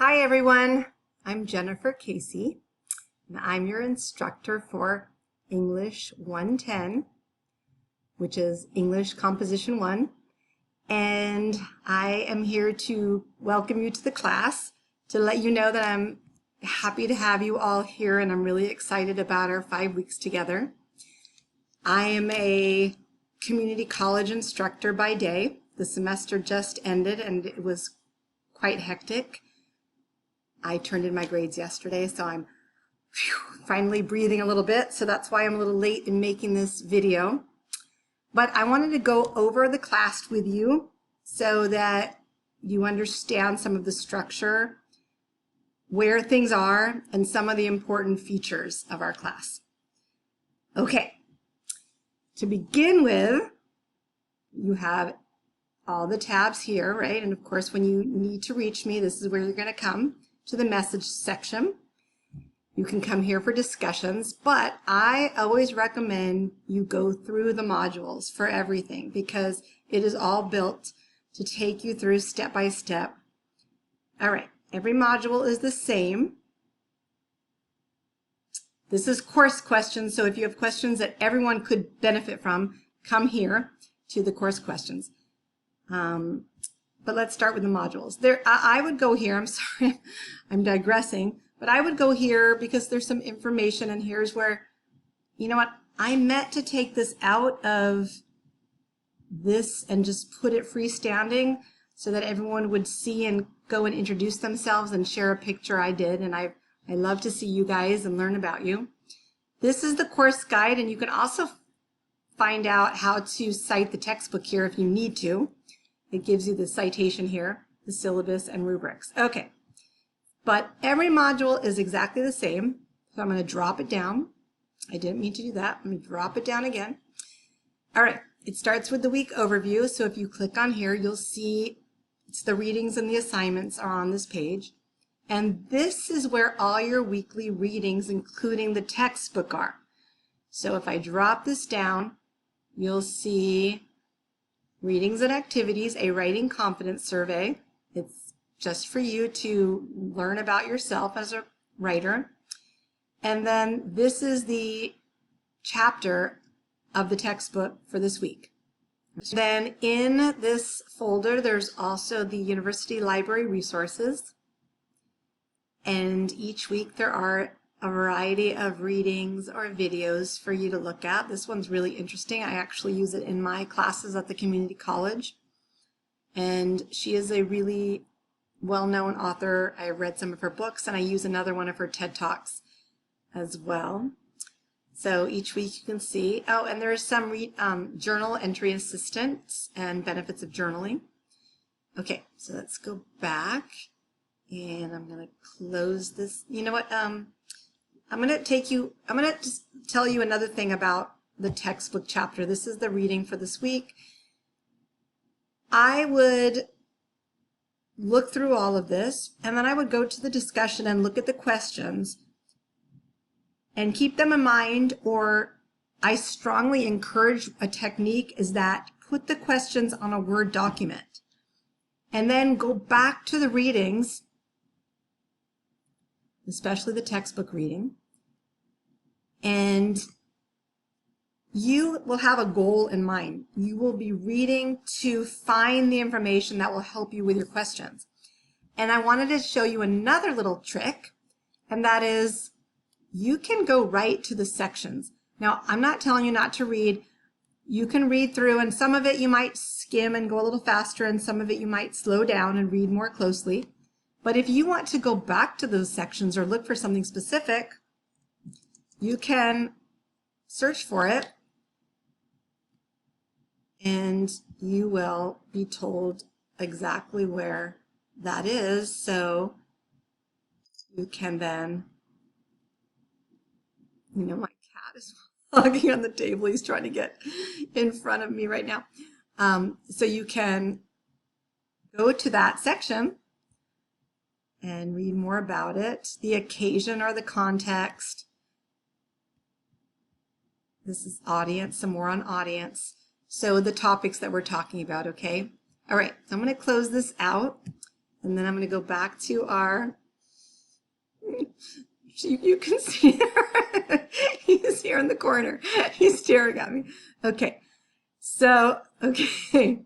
Hi everyone, I'm Jennifer Casey, and I'm your instructor for English 110, which is English Composition 1, and I am here to welcome you to the class, to let you know that I'm happy to have you all here and I'm really excited about our 5 weeks together. I am a community college instructor by day. The semester just ended and it was quite hectic. I turned in my grades yesterday, so I'm finally breathing a little bit, so that's why I'm a little late in making this video. But I wanted to go over the class with you so that you understand some of the structure, where things are, and some of the important features of our class. Okay, to begin with, you have all the tabs here, right? And of course, when you need to reach me, this is where you're going to come to the message section. You can come here for discussions, but I always recommend you go through the modules for everything because it is all built to take you through step by step. All right, every module is the same. This is course questions, so if you have questions that everyone could benefit from, come here to the course questions. But let's start with the modules. I would go here, I'm sorry, I'm digressing, but I would go here because there's some information, and here's where, you know what, I meant to take this out of this and just put it freestanding so that everyone would see and go and introduce themselves and share a picture. I did, and I love to see you guys and learn about you. This is the course guide, and you can also find out how to cite the textbook here if you need to. It gives you the citation here, the syllabus and rubrics. Okay, but every module is exactly the same. So I'm going to drop it down. I didn't mean to do that. Let me drop it down again. All right, it starts with the week overview. So if you click on here, you'll see it's the readings and the assignments are on this page. And this is where all your weekly readings, including the textbook, are. So if I drop this down, you'll see Readings and Activities, a Writing Confidence Survey. It's just for you to learn about yourself as a writer. And then this is the chapter of the textbook for this week. Then in this folder, there's also the University Library resources. And each week there are a variety of readings or videos for you to look at. This one's really interesting. I actually use it in my classes at the community college. And she is a really well-known author. I read some of her books and I use another one of her TED Talks as well. So each week you can see, oh, and there's some journal entry assistance and benefits of journaling. Okay, so let's go back and I'm going to close this. You know what? I'm going to just tell you another thing about the textbook chapter. This is the reading for this week. I would look through all of this, and then I would go to the discussion and look at the questions and keep them in mind, or I strongly encourage a technique is that put the questions on a Word document and then go back to the readings, especially the textbook reading, and you will have a goal in mind. You will be reading to find the information that will help you with your questions. And I wanted to show you another little trick, and that is you can go right to the sections. Now, I'm not telling you not to read. You can read through, and some of it you might skim and go a little faster, and some of it you might slow down and read more closely. But if you want to go back to those sections or look for something specific, you can search for it and you will be told exactly where that is. So you can then, you know, my cat is hogging on the table. He's trying to get in front of me right now. So you can go to that section and read more about it, the occasion or the context. This is audience, some more on audience. So the topics that we're talking about, okay? All right, so I'm going to close this out. And then I'm going to go back to our, you can see he's here in the corner. He's staring at me. Okay. So, okay.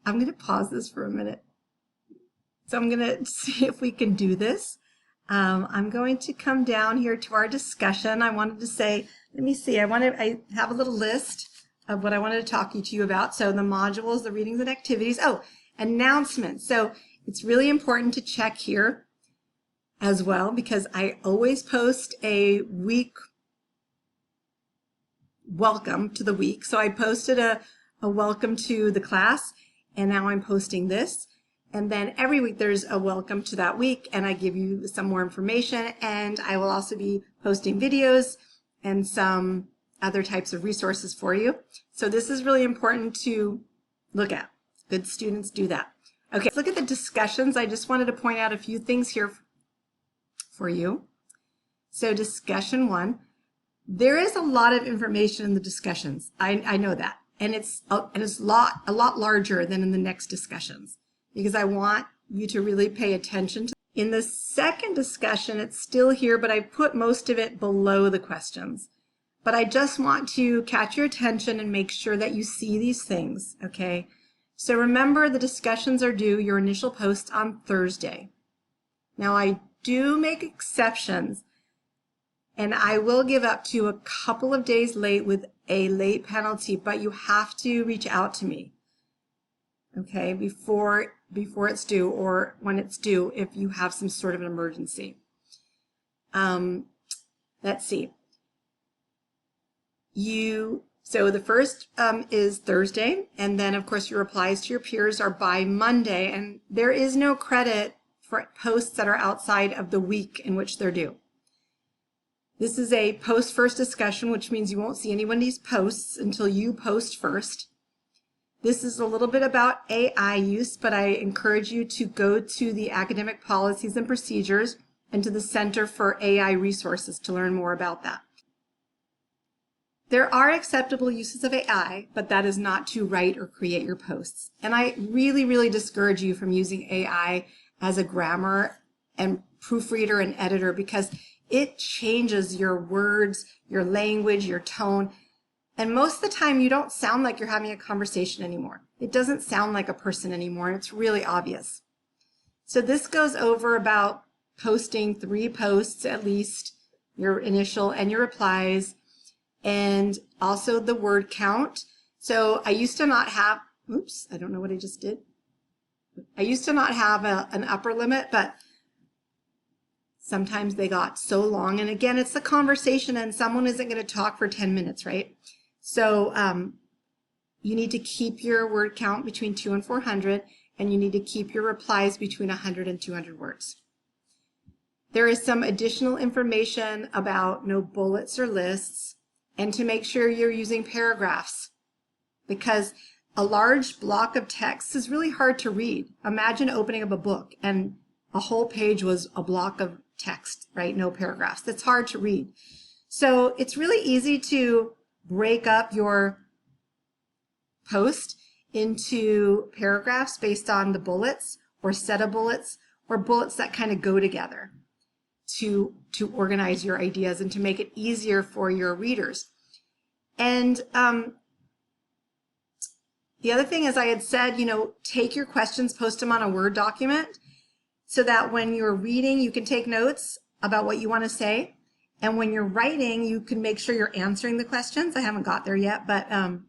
I'm going to pause this for a minute. So I'm going to see if we can do this. I'm going to come down here to our discussion. I wanted to say, let me see, I have a little list of what I wanted to talk to you about. So the modules, the readings and activities. Oh, announcements. So it's really important to check here as well, because I always post a week welcome to the week. So I posted a welcome to the class, and now I'm posting this. And then every week there's a welcome to that week, and I give you some more information, and I will also be posting videos and some other types of resources for you. So this is really important to look at. Good students do that. Okay, let's look at the discussions. I just wanted to point out a few things here for you. So discussion 1, there is a lot of information in the discussions. I know that, and it's a lot larger than in the next discussions, because I want you to really pay attention to. In the second discussion, it's still here, but I put most of it below the questions. But I just want to catch your attention and make sure that you see these things, okay? So remember, the discussions are due your initial post on Thursday. Now, I do make exceptions, and I will give up to a couple of days late with a late penalty, but you have to reach out to me, okay, before it's due, or when it's due if you have some sort of an emergency. Let's see. So the first is Thursday, and then of course your replies to your peers are by Monday, and there is no credit for posts that are outside of the week in which they're due. This is a post first discussion, which means you won't see anybody's posts until you post first. This is a little bit about AI use, but I encourage you to go to the academic policies and procedures and to the Center for AI Resources to learn more about that. There are acceptable uses of AI, but that is not to write or create your posts. And I really, really discourage you from using AI as a grammar and proofreader and editor, because it changes your words, your language, your tone. And most of the time you don't sound like you're having a conversation anymore. It doesn't sound like a person anymore, and it's really obvious. So this goes over about posting 3 posts at least, your initial and your replies, and also the word count. So I used to not have, oops, I don't know what I just did. I used to not have an upper limit, but sometimes they got so long. And again, it's a conversation, and someone isn't going to talk for 10 minutes, right? So you need to keep your word count between 200 and 400, and you need to keep your replies between 100 and 200 words. There is some additional information about no bullets or lists, and to make sure you're using paragraphs, because a large block of text is really hard to read. Imagine opening up a book and a whole page was a block of text, right? No paragraphs. That's hard to read. So it's really easy to break up your post into paragraphs based on the bullets or set of bullets or bullets that kind of go together to organize your ideas and to make it easier for your readers. And the other thing, as I had said, take your questions, post them on a Word document so that when you're reading, you can take notes about what you want to say. And when you're writing, you can make sure you're answering the questions. I haven't got there yet, but and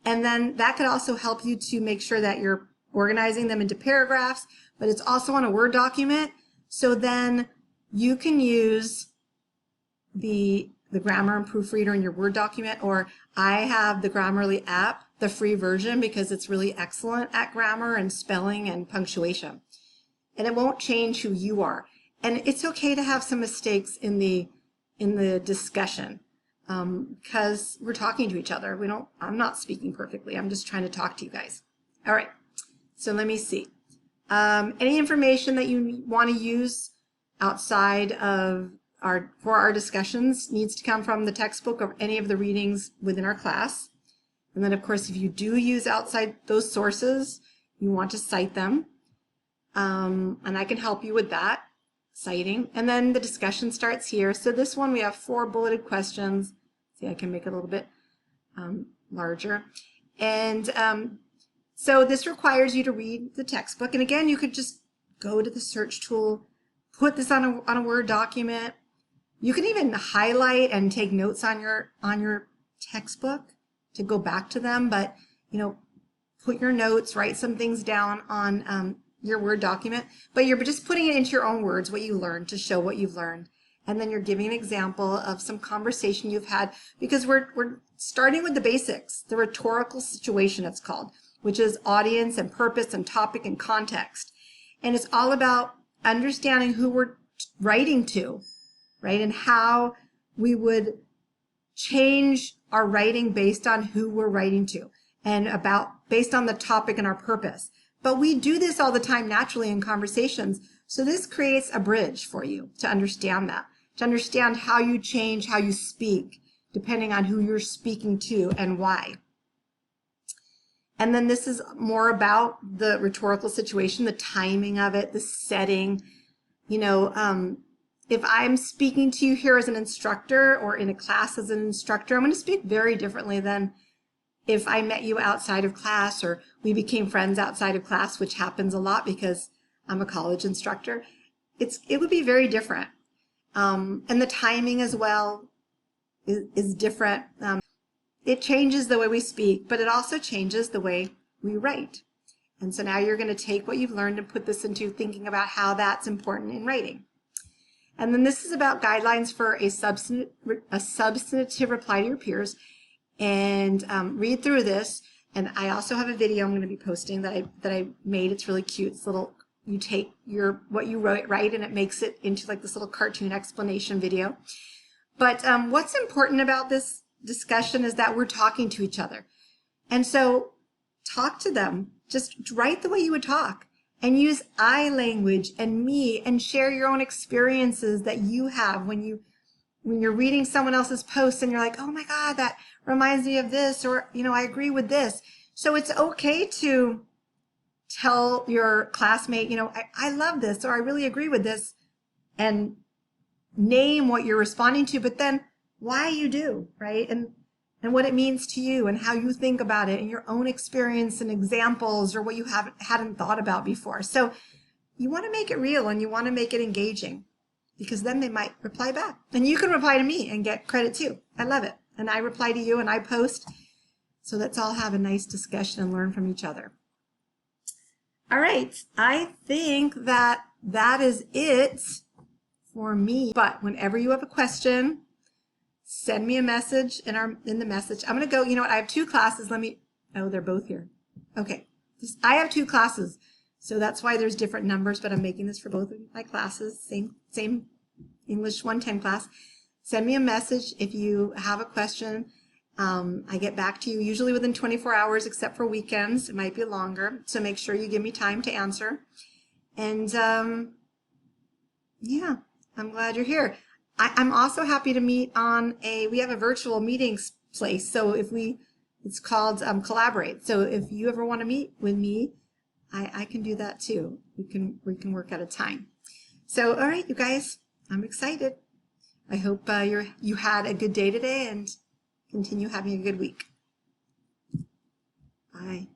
then that could also help you to make sure that you're organizing them into paragraphs, but it's also on a Word document. So then you can use the grammar and proofreader in your Word document, or I have the Grammarly app, the free version, because it's really excellent at grammar and spelling and punctuation. And it won't change who you are. And it's okay to have some mistakes in the discussion, because we're talking to each other. I'm not speaking perfectly. I'm just trying to talk to you guys. All right. So let me see. Any information that you want to use outside of for our discussions needs to come from the textbook or any of the readings within our class. And then, of course, if you do use outside those sources, You want to cite them, and I can help you with that, citing. And then the discussion starts here. So this one, we have 4 bulleted questions. See, I can make it a little bit larger. And so this requires you to read the textbook. And again, you could just go to the search tool, put this on a Word document. You can even highlight and take notes on your textbook to go back to them. But, you know, put your notes, write some things down on your Word document. But you're just putting it into your own words, what you learned, to show what you've learned. And then you're giving an example of some conversation you've had, because we're starting with the basics, the rhetorical situation it's called, which is audience and purpose and topic and context. And it's all about understanding who we're writing to, right? And how we would change our writing based on who we're writing to and based on the topic and our purpose. But we do this all the time naturally in conversations. So this creates a bridge for you to understand that, to understand how you change, how you speak, depending on who you're speaking to and why. And then this is more about the rhetorical situation, the timing of it, the setting. You know, if I'm speaking to you here as an instructor or in a class as an instructor, I'm going to speak very differently than if I met you outside of class or we became friends outside of class, which happens a lot because I'm a college instructor. It would be very different. And the timing as well is different. It changes the way we speak, but it also changes the way we write. And so now you're going to take what you've learned and put this into thinking about how that's important in writing. And then this is about guidelines for a substantive reply to your peers. And read through this. And I also have a video I'm going to be posting that I made. It's really cute. It's little, you take what you write and it makes it into like this little cartoon explanation video. But what's important about this discussion is that we're talking to each other. And so talk to them. Just write the way you would talk and use I language and me and share your own experiences that you have when you're reading someone else's post and you're like, oh my God, that reminds me of this, or, you know, I agree with this. So it's okay to tell your classmate, you know, I love this, or I really agree with this, and name what you're responding to, but then why you do, right? And what it means to you and how you think about it and your own experience and examples or what you hadn't thought about before. So you want to make it real and you want to make it engaging, because then they might reply back. And you can reply to me and get credit too. I love it. And I reply to you and I post. So let's all have a nice discussion and learn from each other. All right. I think that is it for me. But whenever you have a question, send me a message in the message. I'm going to go, you know what? I have 2 classes. Oh, they're both here. Okay. I have 2 classes. So that's why there's different numbers, but I'm making this for both of my classes, same English 110 class. Send me a message if you have a question. I get back to you usually within 24 hours, except for weekends. It might be longer, so make sure you give me time to answer. And yeah, I'm glad you're here. I'm also happy to meet on we have a virtual meetings place, so it's called Collaborate. So if you ever want to meet with me, I can do that too. We can work at a time. So, all right, you guys, I'm excited. I hope you had a good day today and continue having a good week. Bye.